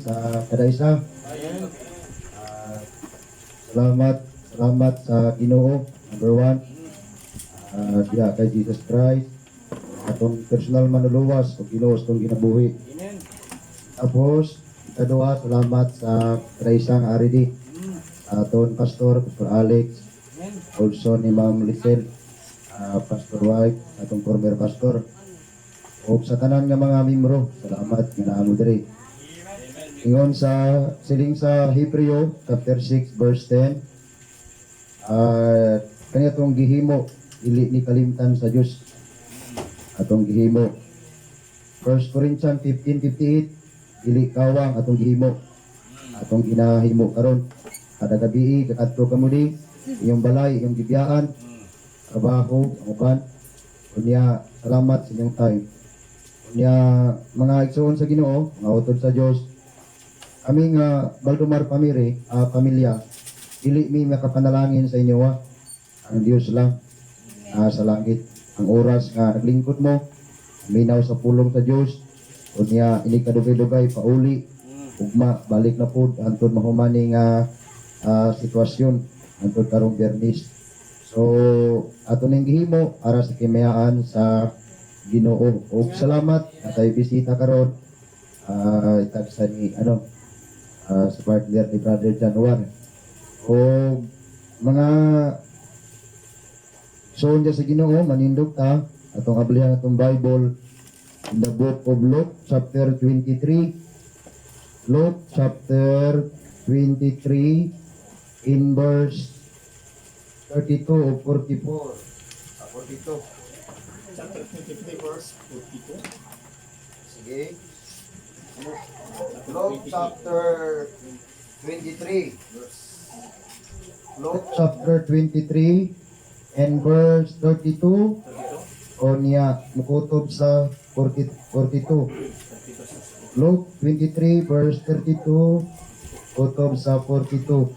sa kada isa. Salamat sa Ginoo. Number one, diha kay Jesus Christ, atong personal manuluwas o Ginoo sa atong ginabuhi. Tapos, ikaduha, salamat sa kada isang RD, aton Pastor Alex, also ni Ma'am Lisel, Pastor White, atong former pastor, o sa tanan nga mga membro. Salamat nga naamo diri. Ingon sa siling sa Hebreo chapter 6 verse 10, kanya itong gihimo dili ni kalimtan sa Dios, atong gihimo. 1 Corinthians 15:58, dili kawang atong gihimo, atong ginahimo karon kada gabi kadto kamudi iyong balay, iyong gibiyaan, trabaho, uban. Unya, salamat sa inyong time. Unya, mga igsoon sa Ginoo, mga utod sa Dios, aming Baldomar pamilya, dili mi makapanalangin sa inyo ang Dios lang sa langit. Ang oras nga naglingkod mo, minaw sa pulong sa Dios. Unya, ini kadugay-dugay pauli, ugma balik na pud antud mahumani nga sitwasyon antud karong Biyernes. So ato ning gihimo para sa kimayaan sa Ginoo. Ug salamat atay bisita karon itag sa ni sa partner ni Brother Januar. O mga soon sa Ginoo, manindog ta atong ablihan atong Bible in the book of Luke chapter 23. Luke chapter 23 in verse 32 o 44. 42. Chapter 23 verse 42. Sige. Luke chapter 23. Luke chapter 23 and verse 32. O niya, mukutob sa 42. Luke 23 verse 32, kutob sa 42.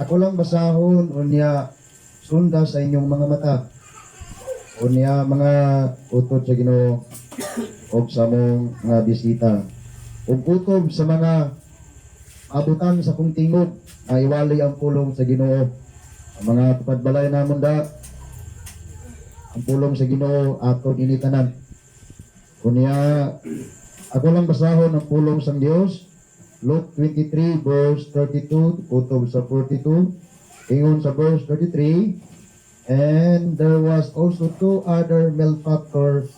Ako lang basahon, o niya, sunda sa inyong mga mata. O niya, mga utod sa Ginoo, o sa mong mga bisita. O kutob sa mga abutan sa kong tingog, na iwali ang pulong sa Ginoo. Ang mga tupadbalay namon da, ang pulong sa Ginoo aton initanan. Kunya ako lang basahon ang pulong sa Dios. Luke 23 verse 32 kutob sa 42. Ingon sa verse 33, and there was also two other malefactors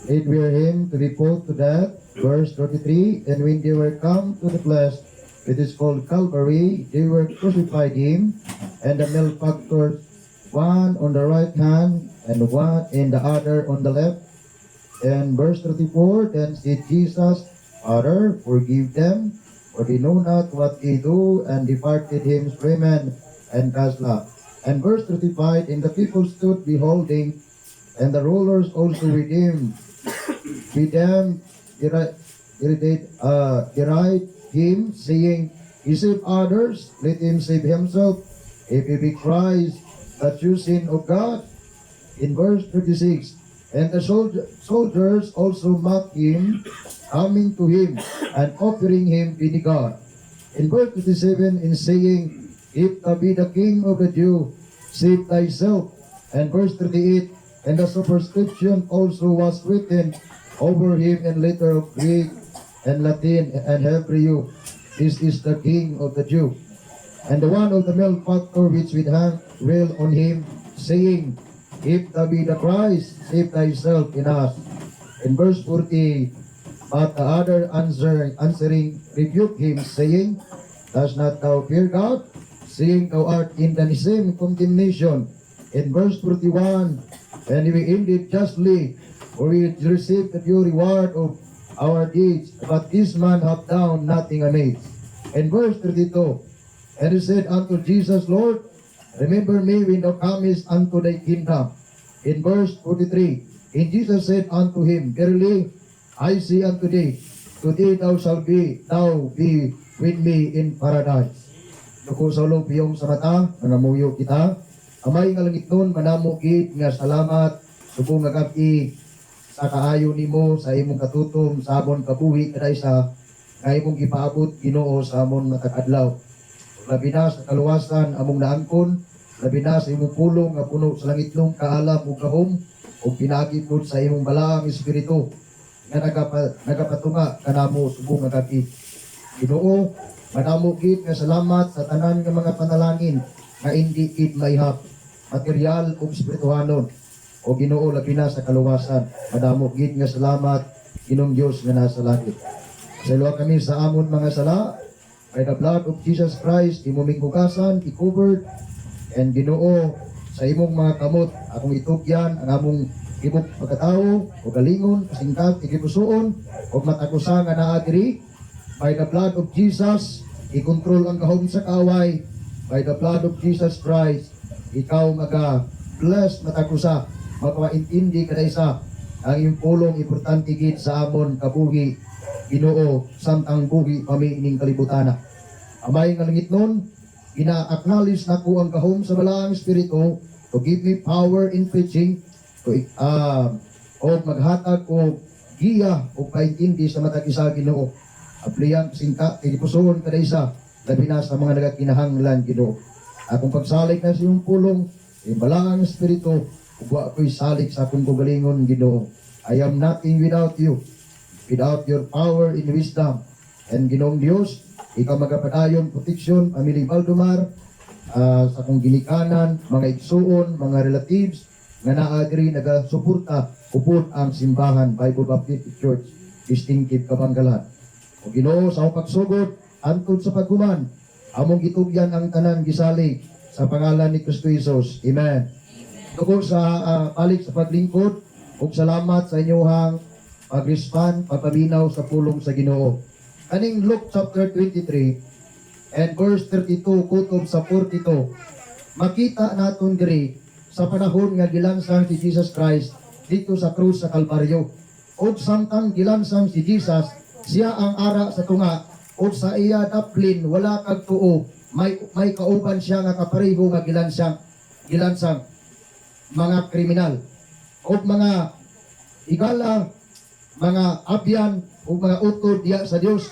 laid with him to be put to death. Verse 33, and when they were come to the place it is called Calvary, they were crucified him and the malefactors, one on the right hand and one in the other on the left. And verse 34, then said Jesus, Father, forgive them, for they know not what they do, and departed him screaming and Gazla. And verse 35, and the people stood beholding, and the rulers also with him. With them deride him, saying, He saved others, let him save himself, if he be Christ, the chosen of God. In verse 36, and the soldiers also mocked him, coming to him and offering him vinegar. In verse 57, in saying, If thou be the king of the Jews, save thyself. And verse 38, and the superscription also was written over him in letter of Greek and Latin and Hebrew, This is the king of the Jews. And the one of the malefactor which with hang rail on him, saying, If thou be the Christ, save thyself in us. In verse 40, but the other answering rebuked him, saying, Does not thou fear God, seeing thou art in the same condemnation? In verse 41, and we ended justly, for we received the due reward of our deeds, but this man hath done nothing amiss. In verse 32, and he said unto Jesus, Lord, remember me when thou comest unto thy kingdom. In verse 43, and Jesus said unto him, Verily, I say unto thee, today thou shalt be with me in paradise. Nuko sa ulo piyong sa mata, nangamuyo kita. Amay nga langit nun, manamukit nga salamat, subong nga gabi, sa kaayo nimo, sa imong katutom, sabon kabuhi, kaday sa nga imong gipaabot Ginoo sa amon matag adlaw. Labi na sa kaluwasan among naangkon, labi na sa imong pulong nga puno sa langitnong kaalam ug gahom ug pinagi pod sa imong balaang espiritu nga nagapatunga kanamo subong nga gabi. Ginoo, madamo gid nga salamat sa tanan nga mga panalangin nga hindi gid maihap, material ug espirituhanon. O Ginoo, labi na sa kaluwasan, madamo gid nga salamat Ginoong Dios nga nasa langit. Salwa kami sa amon mga sala, by the blood of Jesus Christ, imong hugasan, i-covered, and Ginoo, sa imong mga kamot, akong itugyan, ang among imong pagkatao, o galingon, kasingkat, ikipusoon, o matakusa nga naa diri, by the blood of Jesus, i-control ang gahom sa kaway, by the blood of Jesus Christ, ikaw maga-bless matakusa, magkawaintindi kada isa, ang iyong pulong importante gid sa amon kabuhi, Ginoo, samtang buhi kami ining kalibutana. Amay nga langit nun, ina-acknowledge na ko ang gahom sa balaang espiritu to give me power in preaching, o maghatag o giya o paintindi sa matag isa Ginoo. Aplihan singka, tinipusoon kada isa, labi na sa mga nagakinahanglan Ginoo. Akong pagsalik na sa iyong pulong, yung balaang espiritu, ugwa ako'y salik sa akong kugalingon Ginoo. I am nothing without you. Without your power in wisdom. And Ginoong Diyos, ikaw magapadayon, proteksyon, pamiling Valdumar, sa kong ginikanan, mga igsuon, mga relatives, nga naagri, nagasuporta, upod ang simbahan, Bible Baptist Church, distinctive Kabanggalan. O Ginoo, sa akong pagsugod, antod sa pagkuman, among gitugyan ang tanan gisalig, sa pangalan ni Kristo Jesus. Amen. Tuko sa balik sa paglingkod, ug salamat sa inyong pag-respond, pagpaminaw sa pulong sa Ginoo. Kaning Luke chapter 23 and verse 32 kutob sa 42, makita naton diri sa panahon nga gilansang si Jesus Christ dito sa krus sa Kalbaryo. Ug samtang gilansang si Jesus, siya ang ara sa tunga, ug sa iya daplin wala kag tuo, may kauban siya nga kapareho nga gilansang mga kriminal ug mga igala, mga abyan o mga utod diya sa Dios.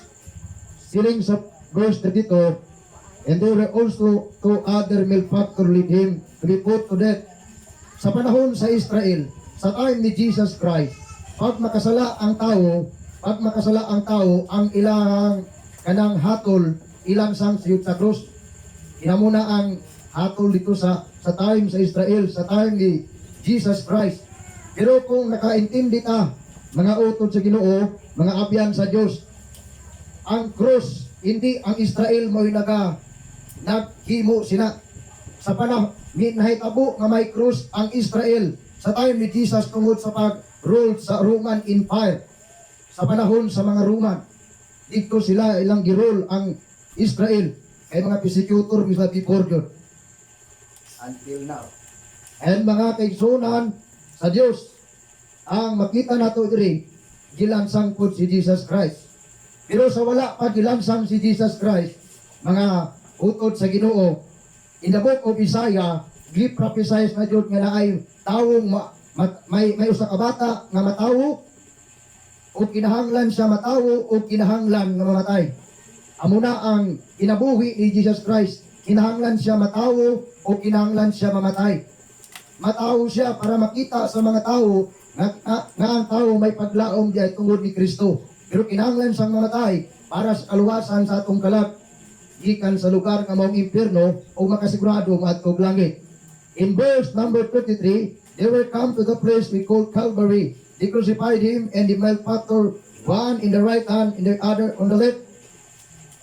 Siling sa verse 32, and there were also two other malefactors with him to be put to death. Sa panahon sa Israel, sa time ni Jesus Christ, pag makasala ang tao, ang ilang kanang hatol, ilang sang siyot sa krus. Inamuna ang hatol dito sa time sa Israel, sa time ni Jesus Christ. Pero kung nakaintindi ta, mga utod sa Ginoo, mga abyan sa Diyos, ang cross, hindi ang Israel mo'y naghimo sila. Sa panahon, nahitabo nga may cross ang Israel sa time ni Jesus tungod sa pag-rule sa Roman Empire. Sa panahon sa mga Roman, dito sila ilang girule ang Israel, kay mga persecutor bisa before God. Until now. And mga kaigsunan sa Diyos, ang makita nato diri gilansang pod si Jesus Christ. Pero sa wala pa gilansang si Jesus Christ, mga utod sa Ginoo, in the book of Isaiah, gi-prophesize na Dios nga naay tawong may usa ka bata nga matawo o kinahanglan siya matawo o kinahanglan nga mamatay. Amo na ang kinabuhi ni Jesus Christ, kinahanglan siya matawo o kinahanglan siya mamatay. Matawo siya para makita sa mga tao nga ang tao may paglaom diay tungod ni Kristo. Pero kinahanglan siyang mamatay para sa kaluwasan sa atong kalag, gikan sa lugar nga maong impyerno o makasigurado maadtog langit. In verse number 33, they were come to the place we call Calvary. They crucified him and the malefactor, one in the right hand and the other on the left.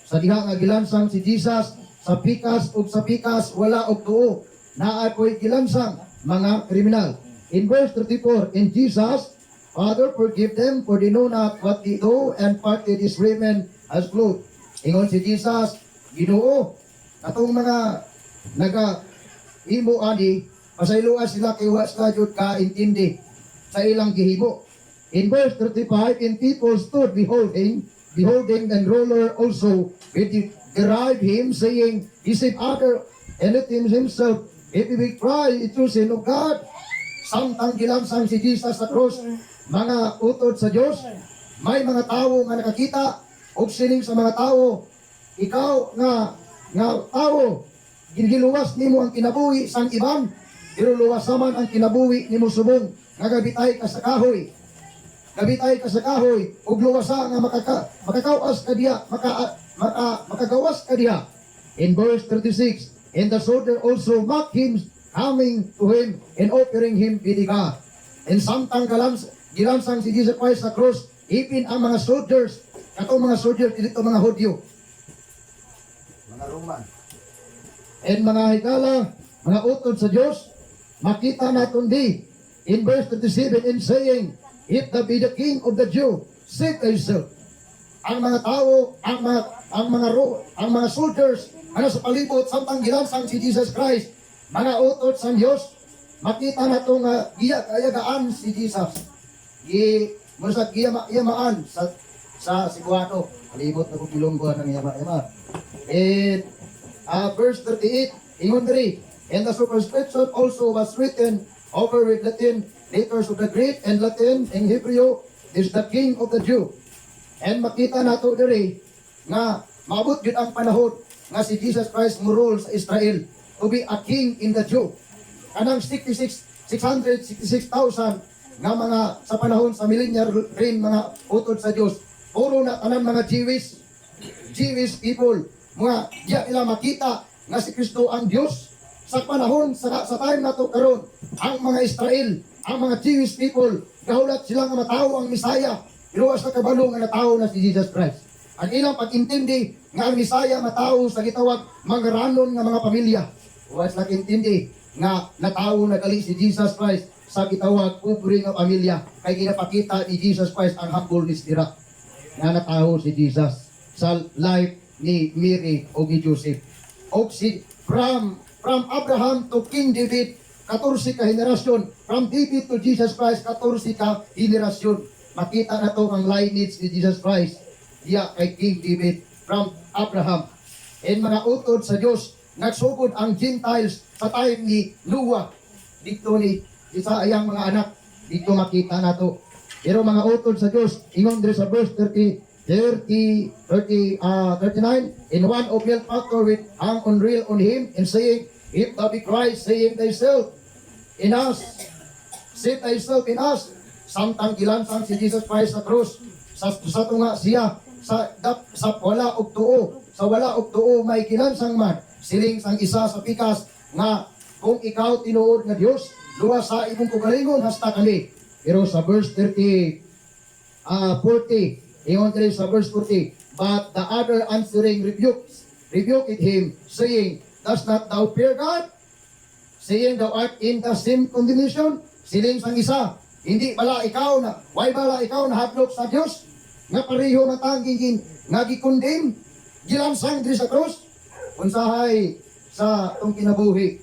Sa diha nga gilansang si Jesus, sa pikas wala og tuo, naa ko'y gilansang mga kriminal. In verse 34, in Jesus, Father, forgive them, for they know not what they do, and parted his raiment as clothes. Ingon si Jesus, Ginoo, atong mga naga-imo ani, pasayloan sila kay wa sila jud kaintindi sa ilang gihimo. In verse 35, and people stood beholding, and ruler also derived him, saying, he said other, and let him himself, if he will cry, it was sin of God. Samtang gilansang si Jesus sa krus, mga utod sa Diyos, may mga tao nga nakakita ug sining sa mga tao, ikaw nga tao, gingiluwas nimo ang kinabuhi sang iban, pero luwas naman ang kinabuhi nimo subong, nga gabitay ka sa kahoy. Gabitay ka sa kahoy, ug luwasa nga makakawas ka diha, makagawas ka diha. In verse 36, and the soldier also mocked him, coming to him and offering him biniga. And samtang gilansang si Jesus Christ sa cross, ipin ang mga soldiers, katong mga soldiers dito mga Hudyo, Mga Roman. and mga higala, mga utod sa Diyos, makita natin di in verse 37 in saying, if thou be the king of the Jew, save thyself. Ang mga tao, ang mga soldiers, ano sa palibot, samtang gilansang si Jesus Christ, mga utod sa Diyos, makita na itong kayagaan si Jesus. Masak yamaan sa Cebuano. Palibot na kong bilonggo ng yama-yama. And verse 38, ingon diri, and the superscription also was written over with Latin letters of the Greek and Latin and Hebrew is the King of the Jew. And makita nato diri nga maabot gyud ang panahon nga si Jesus Christ mo rule sa Israel to be a king in the Jew. Kanang 666,000 nga mga sa panahon sa millennial reign mga utod sa Dios, puro na tanan mga Jewish people, mga diya nila makita nga si Kristo ang Dios. Sa panahon sa time nato karon, ang mga Israel, ang mga Jewish people, gahulat sila nga matawo ang Misaya, pero sa kabalo nga natawo na si Jesus Christ. Ang ilang pag-intindi nga ang Misaya matawo sa gitawag mangaranon nga mga pamilya. Was nakintindi nga natawo na gali si Jesus Christ sa gitawag pobre nga pamilya, kay ginapakita ni Jesus Christ ang humbleness dira nga natawo si Jesus sa life ni Mary o ni Joseph. O si from Abraham to King David, 14 ka henerasyon. From David to Jesus Christ, 14 ka henerasyon. Makita na to ang lineage ni Jesus Christ diya kay King David from Abraham. And mga utod sa Diyos, nagsugod ang Gentiles sa time ni Noah. Dito ni isa ayang mga anak, dito makita na to. Pero mga utod sa Diyos, ingon diri sa verse 39, in one of your factor with hang unreal on him and saying, if thou be Christ, save thyself in us. Save thyself in us. Samtang gilansang si Jesus Christ sa krus, sa tunga siya, sa wala og tuo, sa wala og tuo may gilansang man, siling sang isa sa pikas nga kung ikaw tinuod nga Dios, luwas sa imong kugalingon hasta kami. Pero sa verse 40, ingon diri sa verse 40, but the other answering rebuked him, saying, does not thou fear God? Saying thou art in the same condemnation? Siling sang isa, hindi bala ikaw na, why bala ikaw na hadlok sa Dios? Nga pareho na tangging nga gikondem, gilansang diri sa krus. Unsahay sa tong kinabuhi,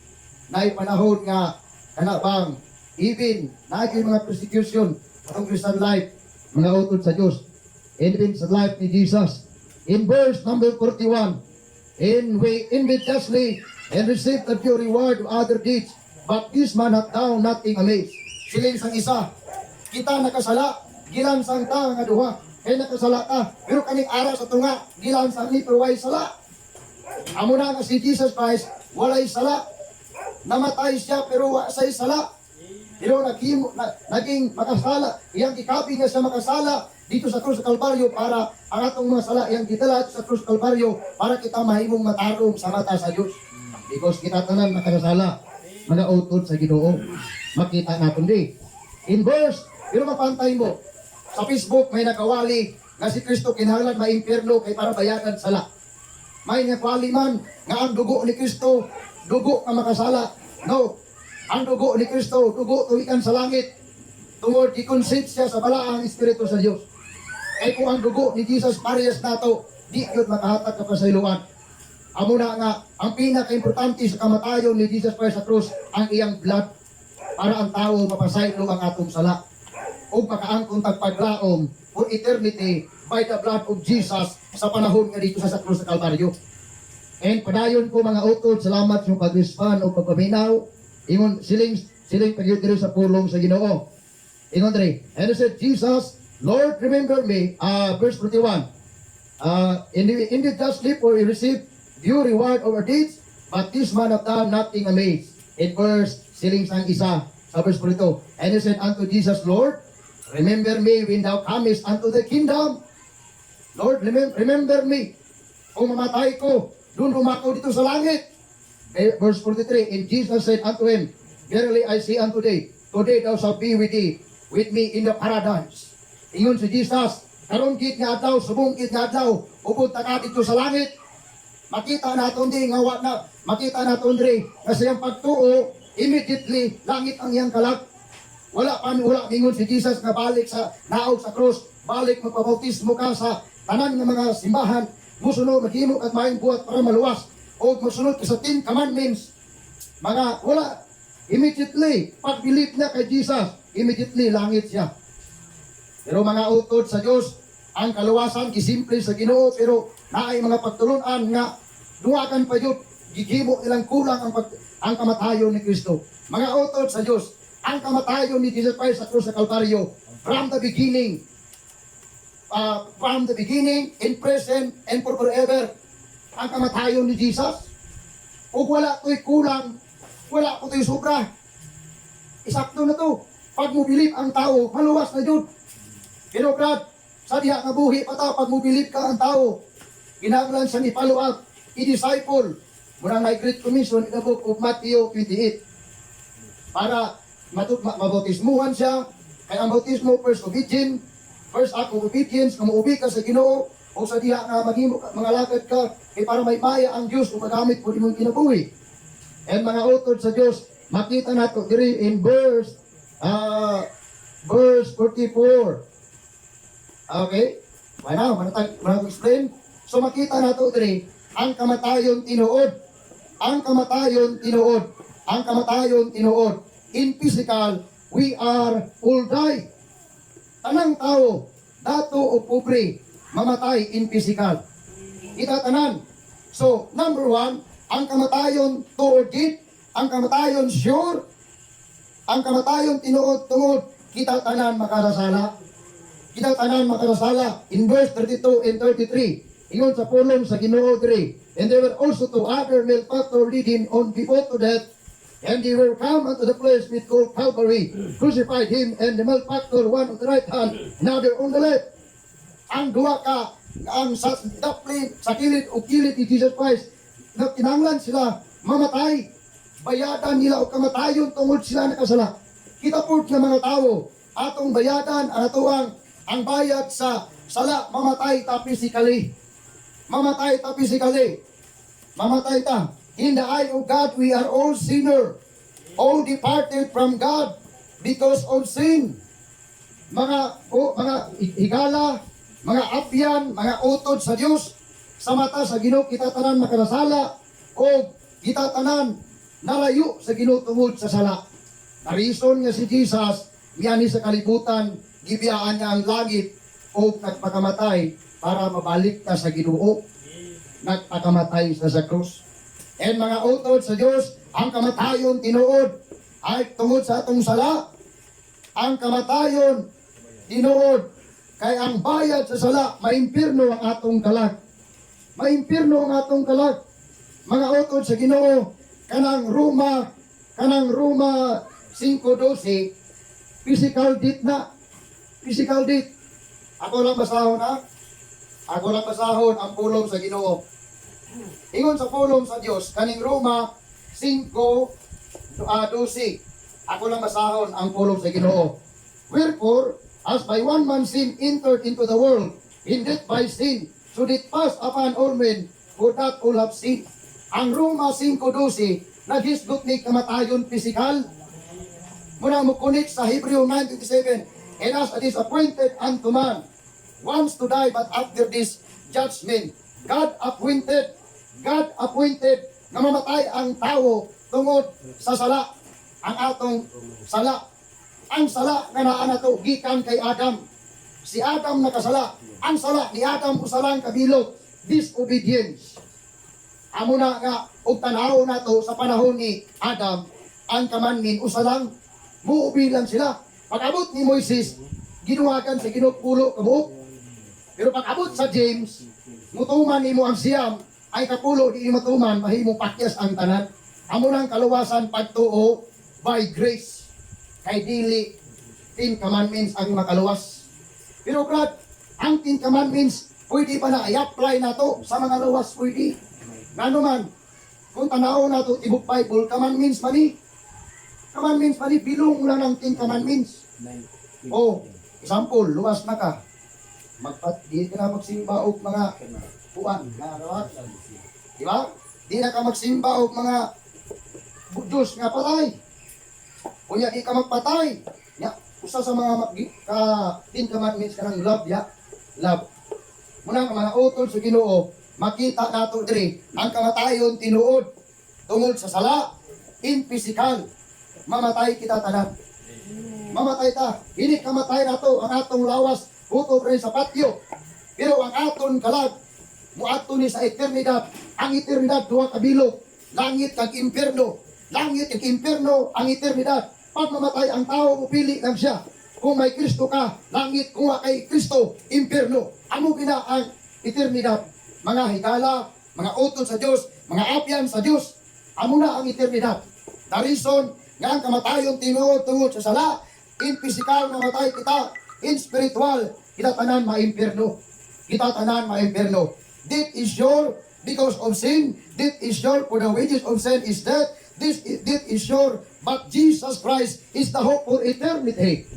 naay panahon nga kanabang even naay mga persecution atong Christian life, mga utod sa Dios. Even sa life ni Jesus. In verse number 41, and we envied justly and received the due reward of other deeds, but this man hath thou nothing amazed. Siling sang isa, kita nakasala, gilansang ta nga duha, kay nakasala ta, pero kaning ara sa tunga, gilansang ni pero way sala. Amo na nga si Jesus Christ, walay sala. Namatay siya pero wa say sala. Pero naging makasala, iyang ikapi nga siya makasala dito sa krus sa Kalbaryo para ang atong mga sala iyang gidala sa krus sa Kalbaryo para kita mahimong matarong sa mata sa Diyos. Because kita tanan makasala, mga utod sa Ginoo. Makita natin di. In verse, pero mapantay mo, sa Facebook may nakawali nga si Kristo kinahanglan maimpierno kay para bayaran sala. May nakawali man nga ang dugo ni Kristo, dugo nga makasala. No, ang dugo ni Kristo, dugo tuwikan sa langit. Tungod i-consent siya sa balaang Espiritu sa Diyos. Kaya kung ang dugo ni Jesus parehas nato, di yun makahatag ka pa sa iluwan. Amo na nga, ang pinaka-importante sa kamatayon ni Jesus Christ sa krus, ang iyang blood, para ang tao mapasaylo ang atong sala. O makaangkong tagpaglaom for eternity by the blood of Jesus sa panahon nga dito sa krus sa Kalbaryo. And padayon ko mga utod, salamat sa pag-respond o pagpaminaw. Ingon siling pagyudiri sa pulong sa Ginoo. Ingon diri, and he said, Jesus, Lord, remember me, verse 41. Indeed just sleep or he received due reward over deeds, but this man of done nothing amazed. In verse siling sang isa sa verse 42. And he said unto Jesus, Lord, remember me when thou comest unto the kingdom. Lord, remember me. Kung mamatay ko, doon rumako dito sa langit. Verse 43, and Jesus said unto him, verily I say unto thee, today thou shalt be with me in the paradise. Ingon si Jesus, karon gid nga adlaw, subong gid nga adlaw, ubod ta ka dito sa langit. Makita naton di nga wa na, makita naton diri kasi ang pagtuo immediately langit ang iyang kalag. Wala ingon si Jesus nga balik sa naog sa krus, balik magpabautismo ka sa tanan nga mga simbahan, musunod maghimo at maayong buhat para maluwas o musunod ka sa 10 commandments. Mga wala immediately pag believe niya kay Jesus, immediately langit siya. Pero mga utod sa Dios, ang kaluwasan gisimple sa Ginoo pero naay mga pagtulunan nga duwakan pa jud gigimo ilang kulang ang kamatayon ni Kristo. Mga utod sa Dios, ang kamatayon ni Jesus Christ sa krus sa Kalbaryo from the beginning, in present, and for forever, ang kamatayon ni Jesus. Ug wala to'y kulang, wala ko to'y sobra. Isakto na to. Pag mo bilib ang tao, maluwas na jud. Pero Brad, sa diha nga buhi pa ta, pag mo bilib ka ang tao, kinahanglan siya ni follow up, i-disciple. Murang may Great Commission in the book of Matthew 28. Para mabautismuhan siya, kaya ang bautismo first act of obedience, kung maubi ka sa Ginoo, o sa diha nga maghimo mga lakad ka, para may maya ang Diyos kung magamit po imong kinabuhi. And mga utod sa Diyos, makita nato diri in verse 44. Okay? Manatag explain. So makita nato diri ang kamatayon tinuod. Ang kamatayon tinuod. In physical, we are all die. Tanang tao, dato o pobre, mamatay in physical. Kita tanan. So, number 1, ang kamatayon tuod gid, ang kamatayon sure, ang kamatayon tinuod tungod, kita tanan makarasala. Kita tanan makarasala. In verse 32 and 33, ingon sa pulong sa Ginoo diri, and there were also 2 other malefactors leading on before to death, and they were come unto the place which called Calvary, crucified him, and the malefactor, one on the right hand, another on the left. Ang duwa ka, ang sa kilid o kilid ni Jesus Christ, na kinanglan sila mamatay. Bayadan nila o kamatayon tungod sila nakasala. Kita po ng mga tao, atong bayadan, ang bayad sa sala, mamatay ta physically. Mamatay ta. In the eye of God, we are all sinners. All departed from God because of sin. Mga higala, mga apyan, mga utod sa Diyos, sa mata sa Ginoo kita tanan makarasala, o kita tanan nalayo sa Ginoo tungod sa sala. Narison nga si Jesus, miyani sa kalibutan, gibiyaan niya ang langit, o nagpakamatay para mabalik ta sa Ginoo. Nagpakamatay sa krus. And mga utod sa Diyos, ang kamatayon tinuod ay tungod sa atong sala. Ang kamatayon tinuod kay ang bayad sa sala, maimpirno ang atong kalag. Maimpirno ang atong kalag. Mga utod sa Ginoo, kanang Roma 5:12, physical death na. Physical death. Ako lang basahon ang pulong sa Ginoo. Ingon sa pulong sa Dios kaning Roma 5:12. Ako lang basahon ang pulong sa Ginoo. Wherefore, as by one man sin entered into the world, in death by sin, so it passed upon all men, for that all have sinned. Ang Roma 5:12 naghisgot ni kamatayon pisikal. Muna mo connect sa Hebreo 9:27, and as it is appointed unto man once to die, but after this judgment, God appointed na mamatay ang tao tungod sa sala. Ang atong sala. Ang sala nga naa nato gikan kay Adam. Si Adam nakasala. Ang sala ni Adam usalang kabilog, disobedience. Amo na nga og tanaw nato sa panahon ni Adam, ang kamanmin usalang muubi lang sila. Pag-abot ni Moises, ginuwagan sa Ginoo pulo kabuok. Pero pag abot sa James, mutuman nimo ang siyam, ay kapulo di matuman, mahimong pakyas ang tanan. Amo nang kaluwasan pagtuo by grace. Kay dili 10 commandments ang makaluwas. Pero Brad, ang 10 commandments, pwede pa na i-apply na to sa mga luwas, pwede. Ngano man, kung tanaw na to, tibok Bible, commandments pa ni. Commandments pa ni, bilong lang ng 10 commandments. O, example, luwas na ka. Di ka na magsimba o mga puan. Di ba? Di na ka magsimba o mga Diyos nga patay. Kunya di ka magpatay. Ya, usa sa mga 10 commandments ka ng love, ya. Love. Muna ang mga utol sa Ginoo, makita nato diri ang kamatayon tinuod tungod sa sala, in physical. Mamatay kita tanan. Mamatay ta. Hindi kamatay nato ang atong lawas utob rin sa patio. Pero ang aton kalag muadto ni sa eternidad. Ang eternidad duha ka bilog, langit kag impierno. Langit kag impierno ang eternidad. Pag mamatay ang tao, upili lang siya. Kung may Kristo ka, langit. Kung kay Kristo, impierno. Amo gina ang eternidad. Mga higala, mga utol sa Diyos, mga apyan sa Diyos. Amo na ang eternidad. The reason nga ang kamatayon tinuod tungod sa sala, in physical namatay kita, in spiritual, kita tanan maimpierno. Kita tanan maimpierno. Death is sure because of sin. Death is sure for the wages of sin is death. Death is sure, but Jesus Christ is the hope for eternity.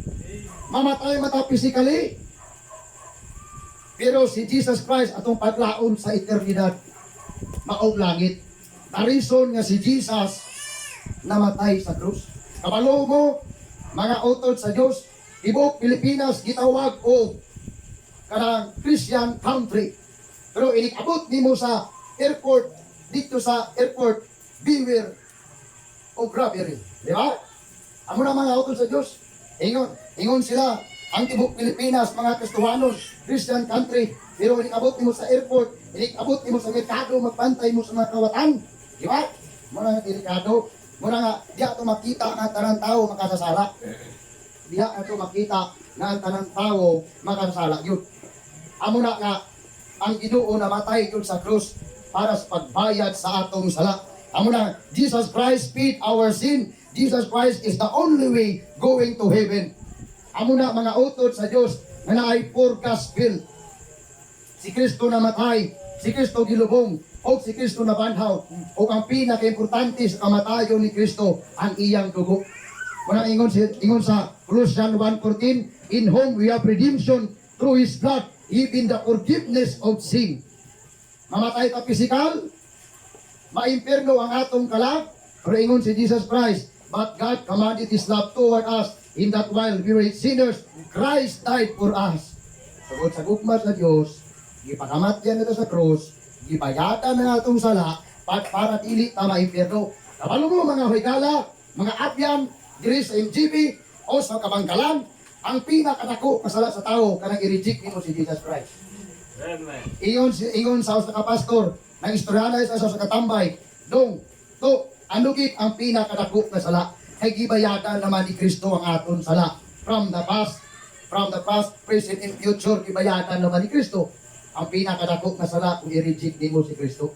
Mamatay mata physically, pero si Jesus Christ atong paglaon sa eternidad, maog langit. The reason nga si Jesus namatay sa krus. Kabalo mo, mga utod sa Diyos, tibok Pilipinas gitawag o kanang Christian country. Pero inikabot nimo sa airport, dito sa airport, beware of robbery. Di ba? Amo na mga utod sa Diyos. Ingon sila, ang tibok Pilipinas, mga Kristohanon, Christian country, pero inikabot nimo sa airport, inikabot nimo sa merkado, magpantay mo sa mga kawatan. Di ba? Muna nga delikado. Muna nga, di ato makita nga tanang tao makasasala. Di ato makita nga ang tanang tao makasasala. Yun. Amo na nga, ang Ginoo namatay yun sa krus para sa pagbayad sa atong sala. Amo na, Jesus Christ paid our sin. Jesus Christ is the only way going to heaven. Amo na mga utod sa Diyos na naay poor gospel. Si Kristo namatay, si Kristo gilubong, o si Kristo nabanhaw, o ang pinaka-importante sa kamatayon ni Kristo, ang iyang dugo. Muna ingon sa Colossians 1:14, in whom we have redemption through His blood, even the forgiveness of sin. Mamatay ka physical, maimpierno ang atong kalag, pero ingon si Jesus Christ, but God commanded His love toward us, in that while we were sinners, Christ died for us. Tungod sa gugma sa Diyos, ipakamat yan ito sa krus, ibayatan na atong sala, para dili ta maimpierno. Kabalo mo mga higala, mga apyan, diri sa MGB, o sa kabangkalan, ang pinakadako kasala sa tao, kanang i-reject nimo si Jesus Christ. Ingon sa kapastor, nang istoryanay sa katambay, dong, to, anugit ang pinakadako na sala, kay gibayatan naman ni Kristo ang aton sala. From the past, present, and future, gibayatan naman ni Kristo. Ang pinakadako na sala kung i-reject nimo si Kristo.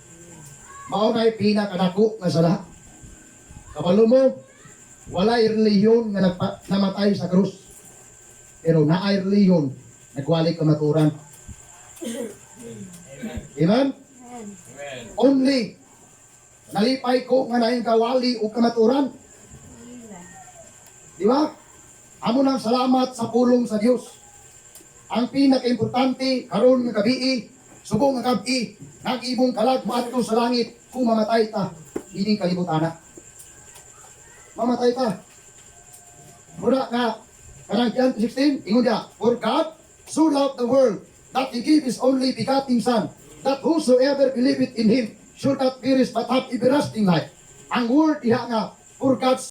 Mao na'y pinakadako na sala. Kabalo mo, walay reliyon nga namatay sa krus. Pero naay reliyon, nagwali kamaturan. Amen? Only, nalipay ko nga naing kawali o kamaturan. Di ba? Amo nang salamat sa pulong sa Diyos. Ang pinaka-importante, karon nga gabi, subong nga gabi, nag-ibong kalag maadto sa langit, kung mamatay ta, ining kalibutana. Mamatay ta. Muna nga, kanang John 16, ingon niya, for God so loved the world, that He gave His only begotten Son, that whosoever believeth in Him should not perish but have everlasting life. Ang word diha nga, for God